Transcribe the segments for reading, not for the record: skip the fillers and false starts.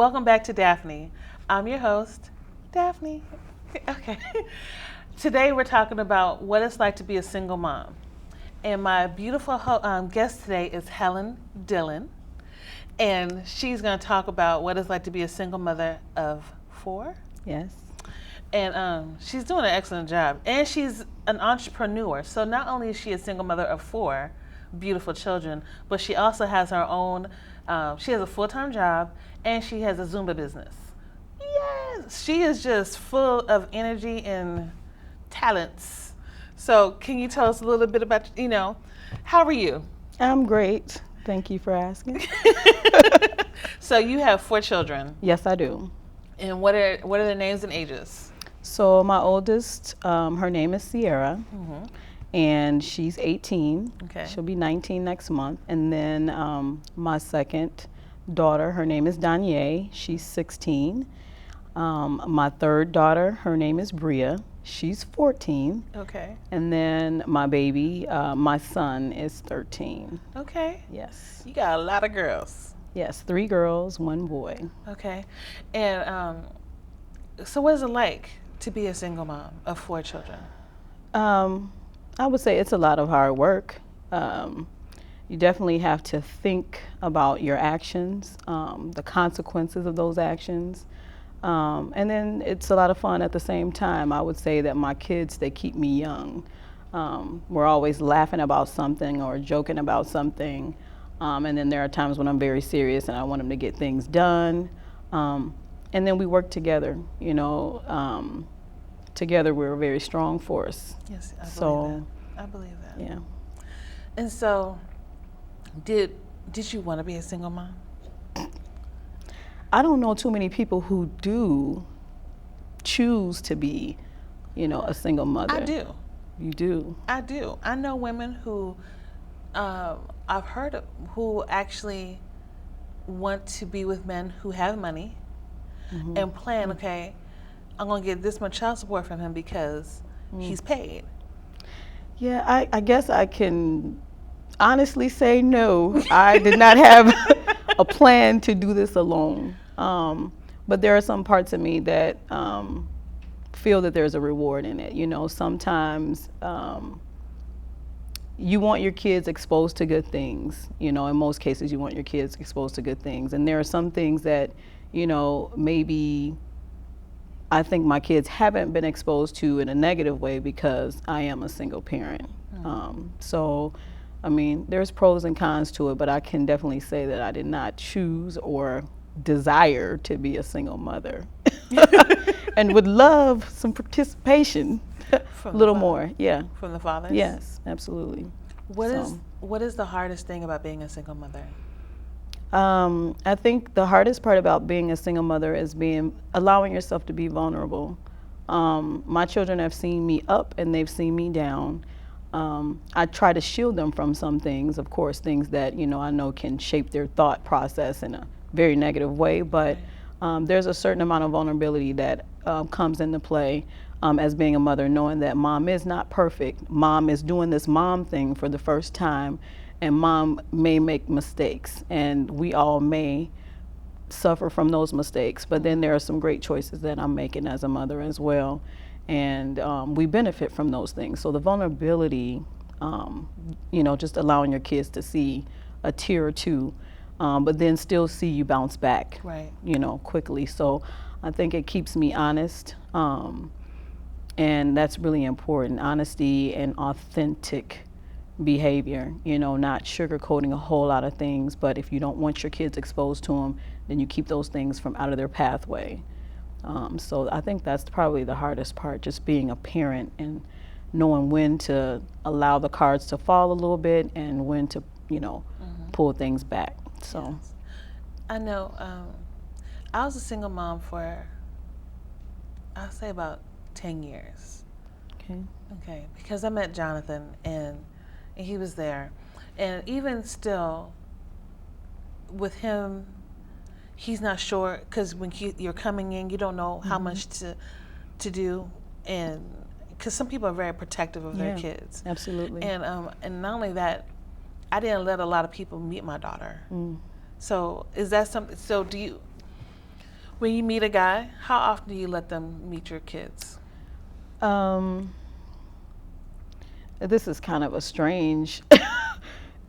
Welcome back to Daphne. I'm your host, Daphne. Okay. Today we're talking about what it's like to be a single mom. And my beautiful guest today is Helen Dillion. And she's going to talk about what it's like to be a single mother of 4. Yes. And she's doing an excellent job. And she's an entrepreneur. So not only is she a single mother of 4 beautiful children, but she also has her own, she has a full-time job, and she has a Zumba business. Yes! She is just full of energy and talents. So can you tell us a little bit about, how are you? I'm great. Thank you for asking. So you have 4 children. Yes, I do. And what are their names and ages? So my oldest, her name is Sierra, and she's 18. Okay. She'll be 19 next month. And then my second daughter, her name is Danye. She's 16. My third daughter, her name is Bria. She's 14. Okay. And then my baby, my son, is 13. Okay. Yes. You got a lot of girls. Yes, 3 girls, 1 boy. Okay. And so what is it like to be a single mom of 4 children? I would say it's a lot of hard work. You definitely have to think about your actions, the consequences of those actions. And then it's a lot of fun at the same time. I would say that my kids, they keep me young. We're always laughing about something or joking about something. And then there are times when I'm very serious and I want them to get things done. And then we work together, together we're a very strong force. Yes, I believe that. Yeah. And so, did you want to be a single mom? I don't know too many people who do choose to be, a single mother. I do. You do? I do. I know women who I've heard of who actually want to be with men who have money and plan, okay, I'm going to get this much child support from him because he's paid. Yeah, I guess I can honestly say no. I did not have a plan to do this alone. But there are some parts of me that feel that there's a reward in it. Sometimes you want your kids exposed to good things. In most cases, you want your kids exposed to good things. And there are some things that, maybe I think my kids haven't been exposed to in a negative way because I am a single parent. So, there's pros and cons to it, but I can definitely say that I did not choose or desire to be a single mother and would love some participation a little more. Yeah. From the fathers? Yes, absolutely. What is the hardest thing about being a single mother? I think the hardest part about being a single mother is allowing yourself to be vulnerable. My children have seen me up and they've seen me down. I try to shield them from some things, of course, things that I know can shape their thought process in a very negative way, but there's a certain amount of vulnerability that comes into play as being a mother, knowing that mom is not perfect. Mom is doing this mom thing for the first time, and mom may make mistakes, and we all may suffer from those mistakes, but then there are some great choices that I'm making as a mother as well, and we benefit from those things. So the vulnerability, just allowing your kids to see a tear or two, but then still see you bounce back, right, quickly. So I think it keeps me honest, and that's really important, honesty and authentic behavior, not sugarcoating a whole lot of things, but if you don't want your kids exposed to them, then you keep those things from out of their pathway. So I think that's probably the hardest part, just being a parent and knowing when to allow the cards to fall a little bit and when to, pull things back. So yes. I know I was a single mom for, I'll say about 10 years. Okay, because I met Jonathan and he was there. And even still, with him, he's not sure, because when you're coming in, you don't know how much to do, and because some people are very protective of their kids. Absolutely. And not only that, I didn't let a lot of people meet my daughter. So is that something? So do you? When you meet a guy, how often do you let them meet your kids? Um, this is kind of a strange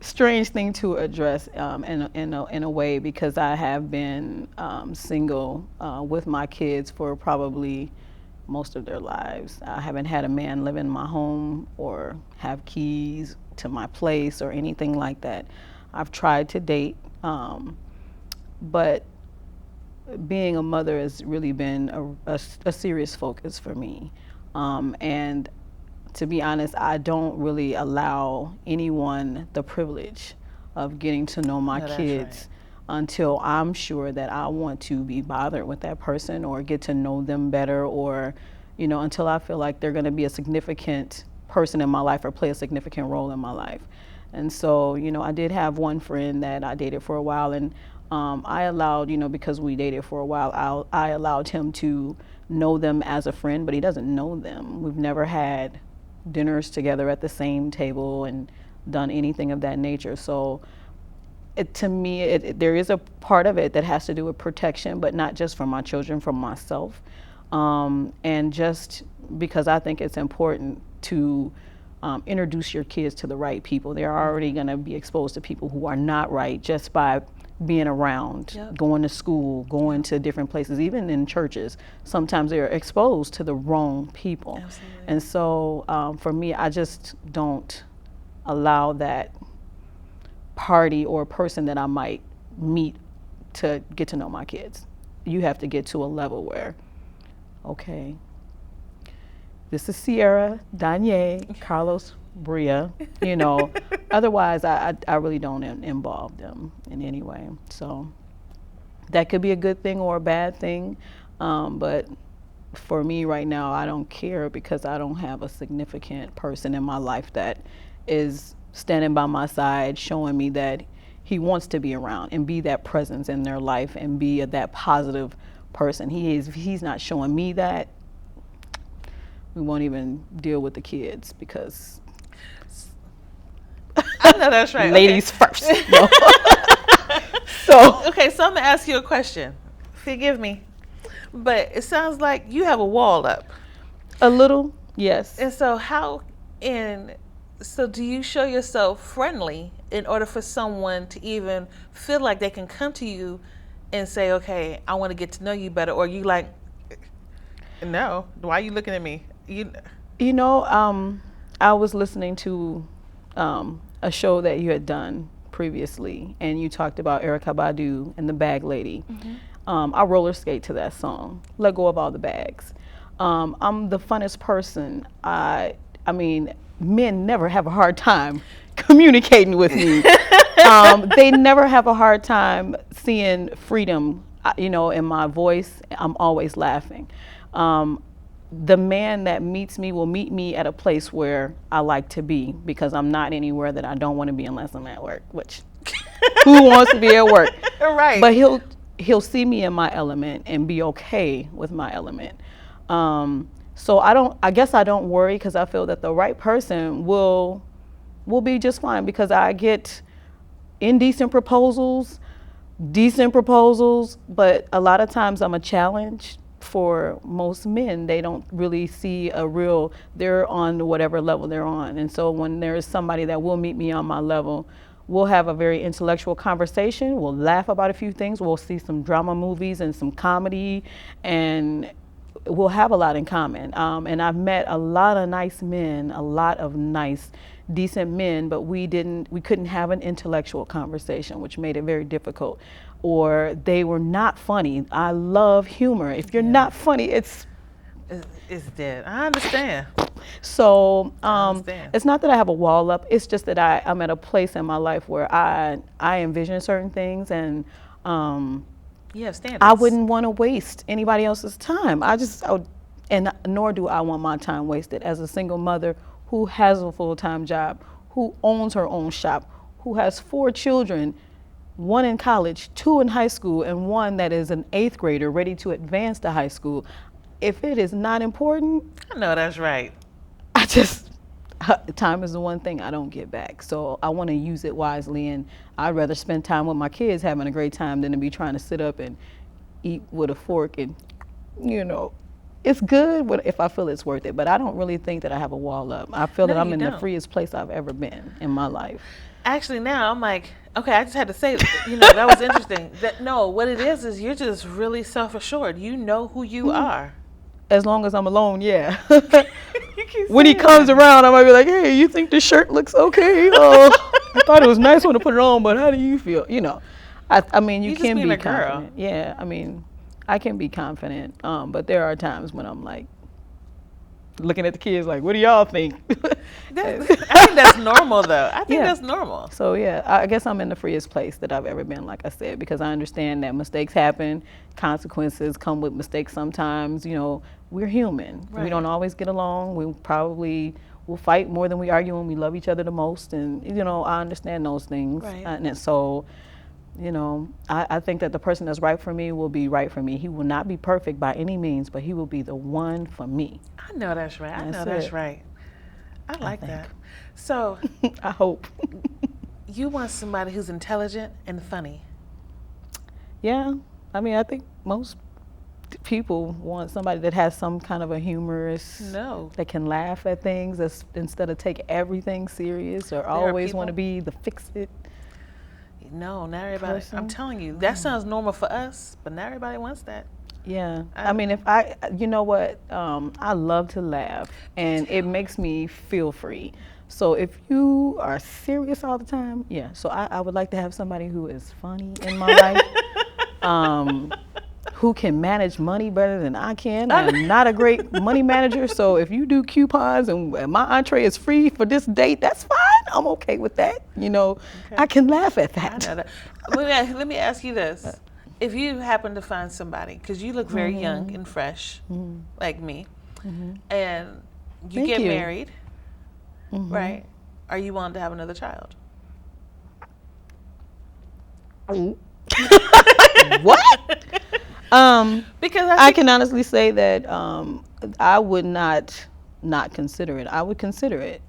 thing to address in a way because I have been single with my kids for probably most of their lives. I haven't had a man live in my home or have keys to my place or anything like that. I've tried to date, but being a mother has really been a serious focus for me. And to be honest, I don't really allow anyone the privilege of getting to know my No, that's kids until I'm sure that I want to be bothered with that person or get to know them better, or, until I feel like they're going to be a significant person in my life or play a significant role in my life. And so, I did have one friend that I dated for a while, and I allowed, because we dated for a while, I allowed him to know them as a friend, but he doesn't know them. We've never had dinners together at the same table and done anything of that nature. So to me, there is a part of it that has to do with protection, but not just for my children, for myself. And just because I think it's important to introduce your kids to the right people. They're already going to be exposed to people who are not right just by being around, going to school, going to different places, even in churches. Sometimes they're exposed to the wrong people. Absolutely. And so for me, I just don't allow that party or person that I might meet to get to know my kids. You have to get to a level where, okay, this is Sierra, Danye, Carlos, Bria, Otherwise, I really don't involve them in any way. So that could be a good thing or a bad thing. But for me right now, I don't care because I don't have a significant person in my life that is standing by my side, showing me that he wants to be around and be that presence in their life and be that positive person. He's not showing me that. We won't even deal with the kids because I know that's right. Ladies first. No. Okay, so I'm gonna ask you a question. Forgive me, but it sounds like you have a wall up. A little, yes. And so so do you show yourself friendly in order for someone to even feel like they can come to you and say, okay, I want to get to know you better, or you like, no, why are you looking at me? I was listening to a show that you had done previously, and you talked about Erykah Badu and the Bag Lady. Mm-hmm. I roller skate to that song, Let Go of All the Bags. I'm the funnest person. I mean, men never have a hard time communicating with me. They never have a hard time seeing freedom, in my voice. I'm always laughing. The man that meets me will meet me at a place where I like to be because I'm not anywhere that I don't want to be unless I'm at work, which who wants to be at work? Right. But he'll see me in my element and be okay with my element. So I guess I don't worry because I feel that the right person will be just fine because I get indecent proposals, decent proposals, but a lot of times I'm a challenge for most men. They don't really see they're on whatever level they're on. And so when there is somebody that will meet me on my level, we'll have a very intellectual conversation. We'll laugh about a few things. We'll see some drama movies and some comedy, and we'll have a lot in common. And I've met a lot of nice men, a lot of nice, decent men, but we couldn't have an intellectual conversation, which made it very difficult. Or they were not funny. I love humor. If you're not funny, it's dead. I understand. So it's not that I have a wall up. It's just that I'm at a place in my life where I envision certain things, and you have standards. I wouldn't want to waste anybody else's time. And nor do I want my time wasted as a single mother who has a full-time job, who owns her own shop, who has 4 children, 1 in college, 2 in high school, and 1 that is an 8th grader ready to advance to high school. If it is not important, I know that's right. Time is the one thing I don't get back. So I want to use it wisely, and I'd rather spend time with my kids having a great time than to be trying to sit up and eat with a fork and, it's good if I feel it's worth it, but I don't really think that I have a wall up. I feel that I'm in the freest place I've ever been in my life. Actually, now I'm like, okay, I just had to say, that was interesting. What it is you're just really self-assured. You know who you are. As long as I'm alone, yeah. When he comes around, I might be like, hey, you think this shirt looks okay? I thought it was nice when I put it on, but how do you feel? I mean, you can be confident. Yeah, I mean, I can be confident, but there are times when I'm like looking at the kids like, what do y'all think? I think that's normal, though. I think that's normal. So, yeah, I guess I'm in the freest place that I've ever been, like I said, because I understand that mistakes happen, consequences come with mistakes sometimes. We're human. Right. We don't always get along. We probably will fight more than we argue when we love each other the most. And, I understand those things. Right. And so, I think that the person that's right for me will be right for me. He will not be perfect by any means, but he will be the one for me. I know that's right. That's right. I like that. So I hope. You want somebody who's intelligent and funny. Yeah. I mean, I think most people want somebody that has some kind of a humorous, that can laugh at things instead of take everything serious or always want to be the fix-it. No, not everybody. Person? I'm telling you, that sounds normal for us, but not everybody wants that. Yeah. I mean, I love to laugh, and it makes me feel free. So if you are serious all the time, so I would like to have somebody who is funny in my life, who can manage money better than I can. I'm not a great money manager, so if you do coupons and my entree is free for this date, that's fine. I'm okay with that. Okay. I can laugh at that. I know that. Let me ask you this. If you happen to find somebody, because you look very young and fresh, like me, and you get married, right? Are you willing to have another child? What? Because I can honestly say that I would not consider it. I would consider it.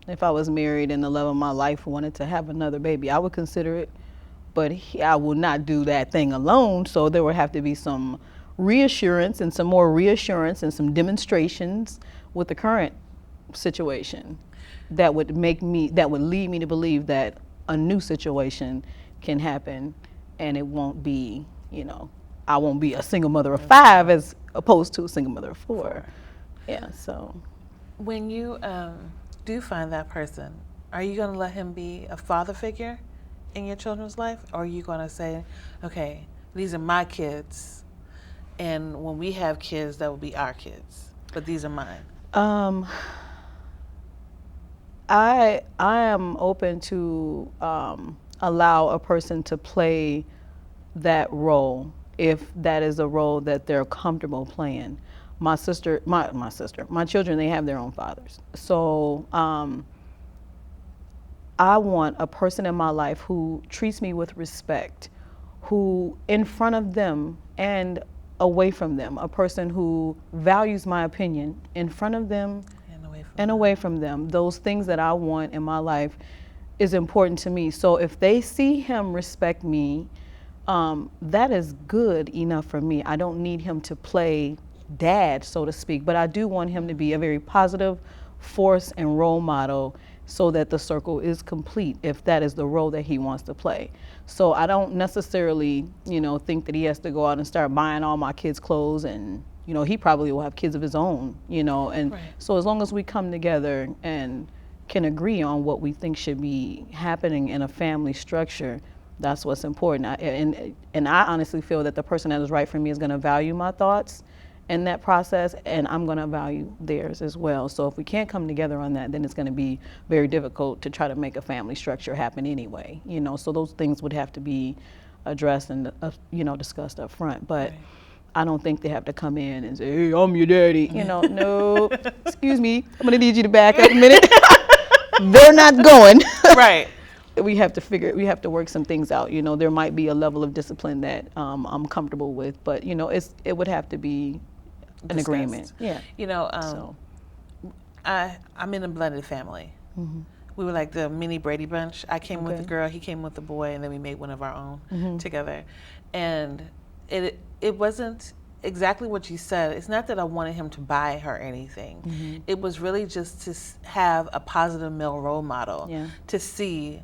If I was married and the love of my life wanted to have another baby, I would consider it. But I will not do that thing alone. So there would have to be some reassurance and some more reassurance and some demonstrations with the current situation that would lead me to believe that a new situation can happen, and it won't be, I won't be a single mother of 5 as opposed to a single mother of 4. Yeah, so. When you do find that person, are you going to let him be a father figure in your children's life? Or are you going to say, okay, these are my kids, and when we have kids, that will be our kids, but these are mine? I am open to allow a person to play that role if that is a role that they're comfortable playing. My children, they have their own fathers. So I want a person in my life who treats me with respect, who in front of them and away from them, a person who values my opinion in front of them and away from them. Those things that I want in my life is important to me. So if they see him respect me, that is good enough for me. I don't need him to play dad, so to speak, but I do want him to be a very positive force and role model so that the circle is complete if that is the role that he wants to play. So I don't necessarily, think that he has to go out and start buying all my kids' clothes, and, he probably will have kids of his own, and so as long as we come together and can agree on what we think should be happening in a family structure, that's what's important. And I honestly feel that the person that is right for me is going to value my thoughts in that process, and I'm going to value theirs as well. So if we can't come together on that, then it's going to be very difficult to try to make a family structure happen anyway. So those things would have to be addressed and discussed up front. But I don't think they have to come in and say, "Hey, I'm your daddy." No. Excuse me, I'm going to need you to back up a minute. They're not going. Right. We have to work some things out. There might be a level of discipline that I'm comfortable with, but it would have to be an agreement. Yeah. I'm in a blended family. Mm-hmm. We were like the mini Brady Bunch. I came with a girl, he came with a boy, and then we made one of our own together. And it wasn't exactly what you said. It's not that I wanted him to buy her anything. It was really just to have a positive male role model, to see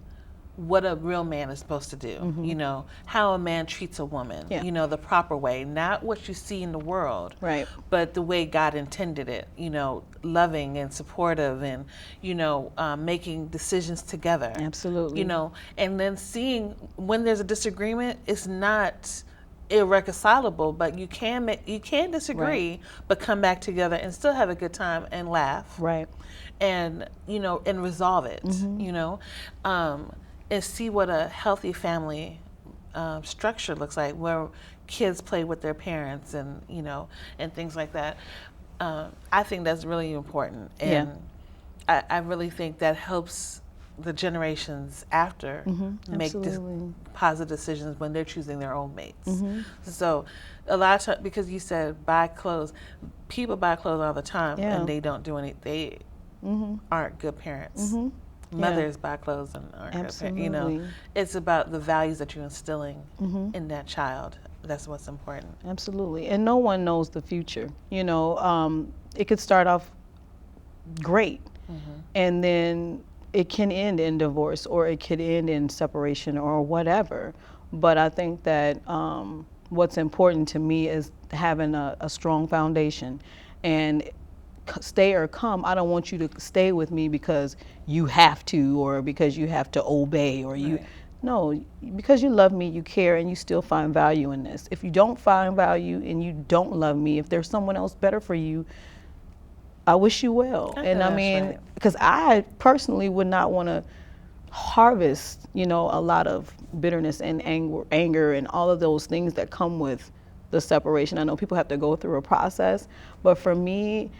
what a real man is supposed to do, you know, how a man treats a woman, you know, the proper way, not what you see in the world, but the way God intended it, you know, loving and supportive and, you know, making decisions together. Absolutely. You know, and then seeing when there's a disagreement, it's not irreconcilable, but you can disagree, but come back together and still have a good time and laugh. And, you know, and resolve it, you know. And see what a healthy family structure looks like, where kids play with their parents and, you know, and things like that. I think that's really important. And I really think that helps the generations after make positive decisions when they're choosing their own mates. So a lot of times, because you said buy clothes, people buy clothes all the time and they don't do they aren't good parents. Mothers buy clothes and aren't, you know, it's about the values that you're instilling in that child. That's what's important. Absolutely. And no one knows the future. You know, it could start off great and then it can end in divorce, or it could end in separation or whatever. But I think that what's important to me is having a strong foundation. And stay or come, I don't want you to stay with me because you have to, or because you have to obey, or you no, because you love me, you care, and you still find value in this. If you don't find value and you don't love me, if there's someone else better for you, I wish you well. And I mean, because I personally would not want to harvest, you know, a lot of bitterness and anger and all of those things that come with the separation. I know people have to go through a process, but for me,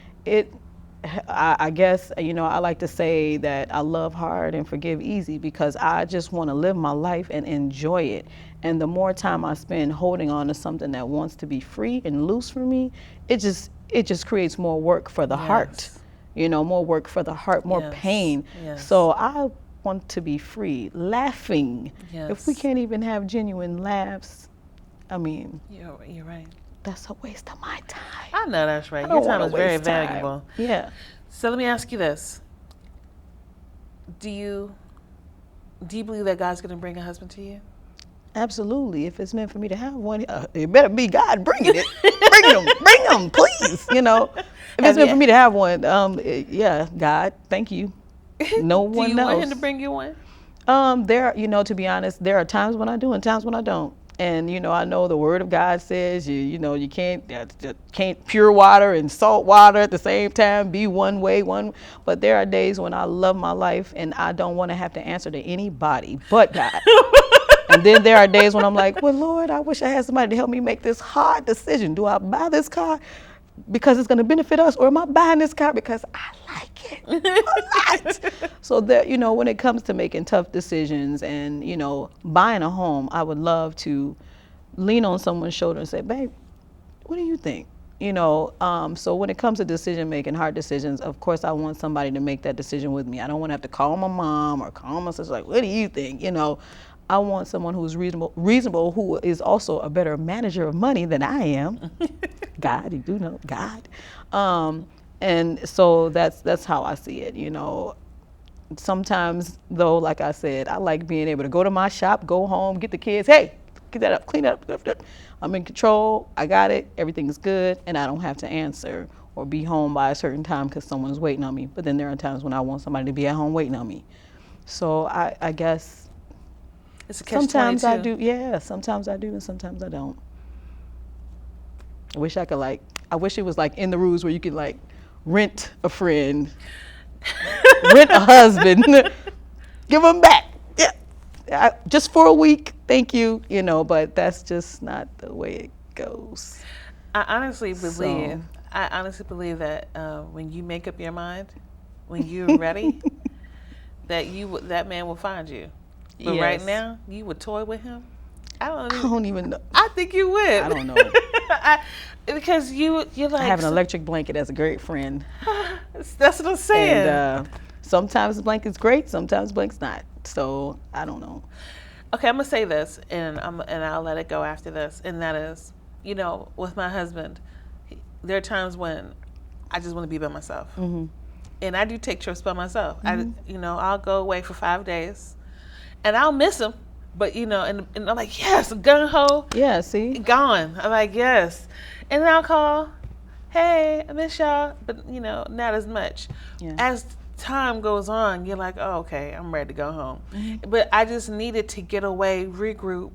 I guess, you know, I like to say that I love hard and forgive easy, because I just want to live my life and enjoy it. And the more time I spend holding on to something that wants to be free and loose for me, it just creates more work for the heart, you know, more work for the heart, more pain. So I want to be free, laughing. If we can't even have genuine laughs, I mean, you're right. That's a waste of my time. I know that's right. Your time is very valuable. Yeah. So let me ask you this: Do you believe that God's going to bring a husband to you? Absolutely. If it's meant for me to have one, it better be God bringing it. Bring him, please. You know, if it's meant for me to have one, yeah, God, thank you. No one knows. Do you want him to bring you one? You know, to be honest, there are times when I do and times when I don't. And, you know, I know the Word of God says, you know, you can't pure water and salt water at the same time, be one way, but there are days when I love my life and I don't want to have to answer to anybody but God. And then there are days when I'm like, well, Lord, I wish I had somebody to help me make this hard decision. Do I buy this car because it's going to benefit us, or am I buying this car because I like it a lot? So that, you know, when it comes to making tough decisions and, you know, buying a home, I would love to lean on someone's shoulder and say, babe, what do you think? You know, so when it comes to decision making, hard decisions, of course I want somebody to make that decision with me. I don't want to have to call my mom or call my sister, like, what do you think? You know, I want someone who's reasonable, who is also a better manager of money than I am. God, you do know God. And so that's how I see it, you know. Sometimes, though, like I said, I like being able to go to my shop, go home, get the kids, hey, get that up, clean that up. I'm in control, I got it, everything's good, and I don't have to answer or be home by a certain time because someone's waiting on me. But then there are times when I want somebody to be at home waiting on me. So I guess it's a catch-22. Sometimes I do, yeah, sometimes I do and sometimes I don't. I wish it was like in the rules where you could like rent a friend, rent a husband, give them back. Yeah, just for a week, thank you, you know, but that's just not the way it goes. I honestly believe that when you make up your mind, when you're ready, that man will find you. But right now, you would toy with him? I don't even know. I think you would. I don't know. Because you're like... I have an electric blanket as a great friend. That's what I'm saying. And sometimes the blanket's great, sometimes the blanket's not. So, I don't know. Okay, I'm going to say this, and I'll let it go after this, and that is, with my husband, there are times when I just want to be by myself. Mm-hmm. And I do take trips by myself. Mm-hmm. I'll go away for 5 days, and I'll miss him. But and I'm like, yes, gung ho, Yeah, see? gone. I'm like, yes, and then I'll call, hey, I miss y'all, but not as much. Yeah. As time goes on, you're like, oh, okay, I'm ready to go home. Mm-hmm. But I just needed to get away, regroup,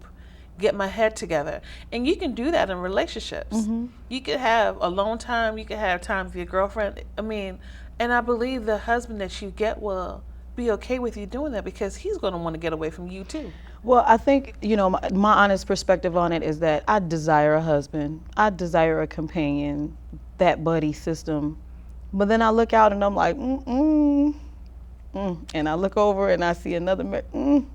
get my head together. And you can do that in relationships. Mm-hmm. You could have alone time, you could have time with your girlfriend. And I believe the husband that you get will be okay with you doing that, because he's going to want to get away from you too. Well, I think, my honest perspective on it is that I desire a husband. I desire a companion, that buddy system. But then I look out and I'm like, and I look over and I see another man,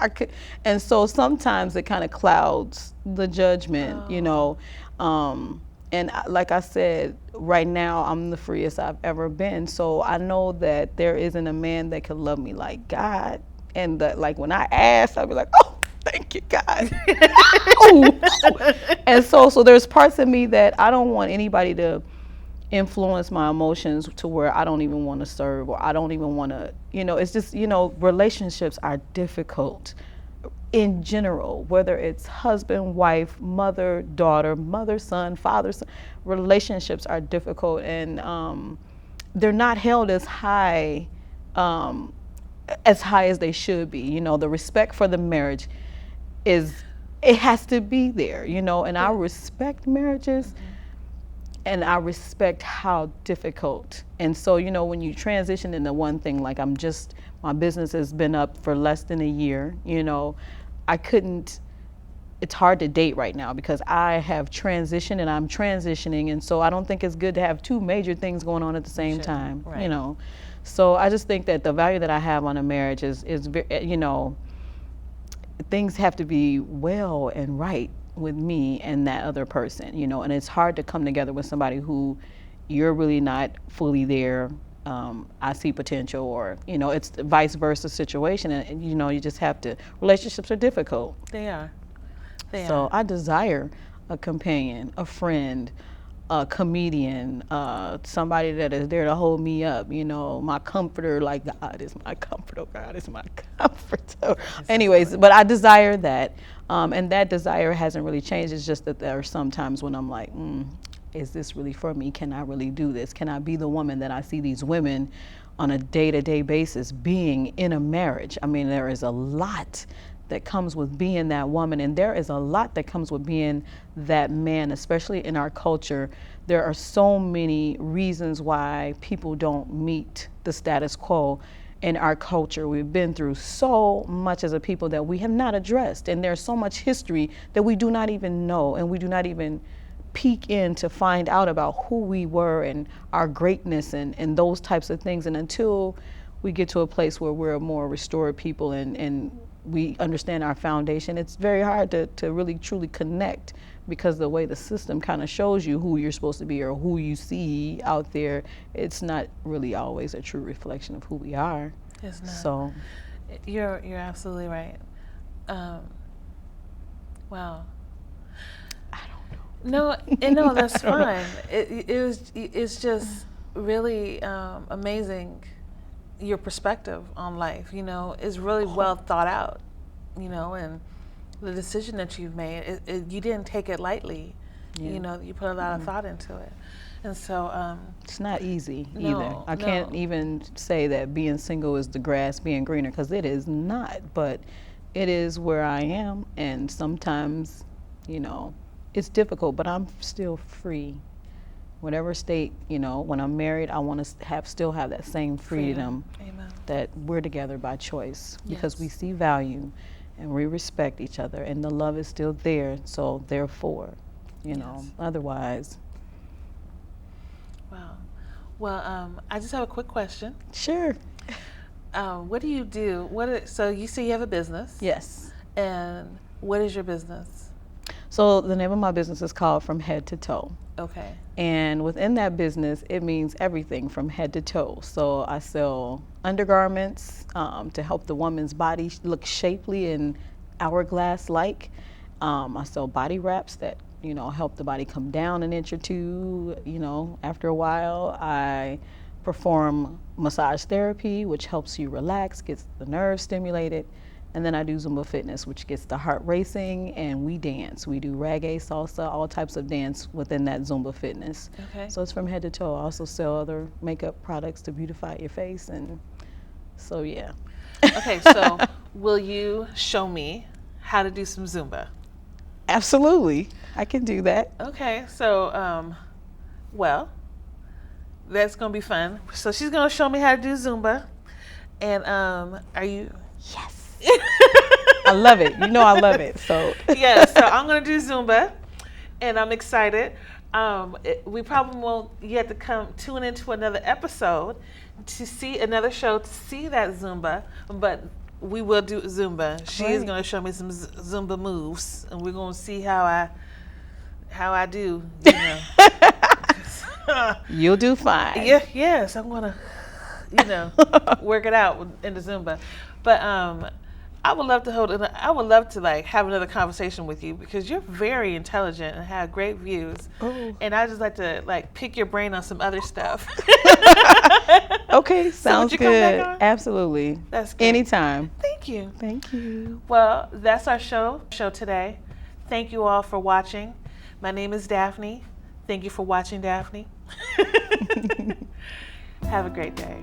I could, and so sometimes it kind of clouds the judgment, like I said, right now I'm the freest I've ever been. So I know that there isn't a man that could love me like God. And that, like, when I ask, I'll be like, oh, thank you, God. And so there's parts of me that I don't want anybody to influence my emotions to where I don't even want to serve, or I don't even want to, it's just, relationships are difficult in general, whether it's husband, wife, mother, daughter, mother, son, father, son. Relationships are difficult, and they're not held as high as they should be. The respect for the marriage it has to be there, and I respect marriages. And I respect how difficult. And so, when you transition into one thing, like my business has been up for less than a year, it's hard to date right now because I have transitioned and I'm transitioning. And so I don't think it's good to have two major things going on at the same time, right. So I just think that the value that I have on a marriage is things have to be well and right with me and that other person, and it's hard to come together with somebody who you're really not fully there. I see potential, or, it's the vice versa situation. And you just have to, relationships are difficult. They are. So I desire a companion, a friend, a comedian, somebody that is there to hold me up, my comforter, like God is my comforter, God is my comforter. Anyways, but I desire that, and that desire hasn't really changed. It's just that there are some times when I'm like, is this really for me? Can I really do this? Can I be the woman that I see these women on a day-to-day basis being in a marriage? I mean, there is a lot that comes with being that woman, and there is a lot that comes with being that man, especially in our culture. There are so many reasons why people don't meet the status quo in our culture. We've been through so much as a people that we have not addressed, and there's so much history that we do not even know, and we do not even peek in to find out about who we were and our greatness and those types of things. And until we get to a place where we're a more restored people and we understand our foundation, it's very hard to really truly connect, because the way the system kind of shows you who you're supposed to be or who you see out there, it's not really always a true reflection of who we are. It's not. So you're absolutely right. Wow. No, that's fine. It's just really amazing. Your perspective on life, is really well thought out, and the decision that you've made, you didn't take it lightly. Yeah. You put a lot of thought into it, and so it's not easy no, either. I can't even say that being single is the grass being greener, because it is not. But it is where I am, and sometimes, it's difficult, but I'm still free. Whatever state, when I'm married, I want to still have that same freedom. Amen. That we're together by choice, because Yes. we see value and we respect each other, and the love is still there. So therefore, Yes. Otherwise. Wow. Well, I just have a quick question. Sure. What do you do? So you say you have a business. Yes. And what is your business? So the name of my business is called From Head to Toe. Okay. And within that business, it means everything from head to toe. So I sell undergarments to help the woman's body look shapely and hourglass-like. I sell body wraps that help the body come down an inch or two, after a while. I perform massage therapy, which helps you relax, gets the nerves stimulated. And then I do Zumba fitness, which gets the heart racing, and we dance. We do reggae, salsa, all types of dance within that Zumba fitness. Okay. So it's from head to toe. I also sell other makeup products to beautify your face, and so yeah. Okay, so will you show me how to do some Zumba? Absolutely, I can do that. Okay, so well, that's gonna be fun. So she's gonna show me how to do Zumba, and are you? Yes. I love it. I love it. So yeah, so I'm gonna do Zumba, and I'm excited. We probably won't yet to tune into another episode to see another show to see that Zumba, but we will do Zumba. She is gonna show me some Zumba moves, and we're gonna see how I do. You'll do fine. Yeah, yes, I'm gonna, work it out in the Zumba, but I would love to have another conversation with you because you're very intelligent and have great views. Oh. And I just like to pick your brain on some other stuff. Okay, sounds so good. Come back on? Absolutely. That's good. Anytime. Thank you. Thank you. Well, that's our show today. Thank you all for watching. My name is Daphne. Thank you for watching, Daphne. Have a great day.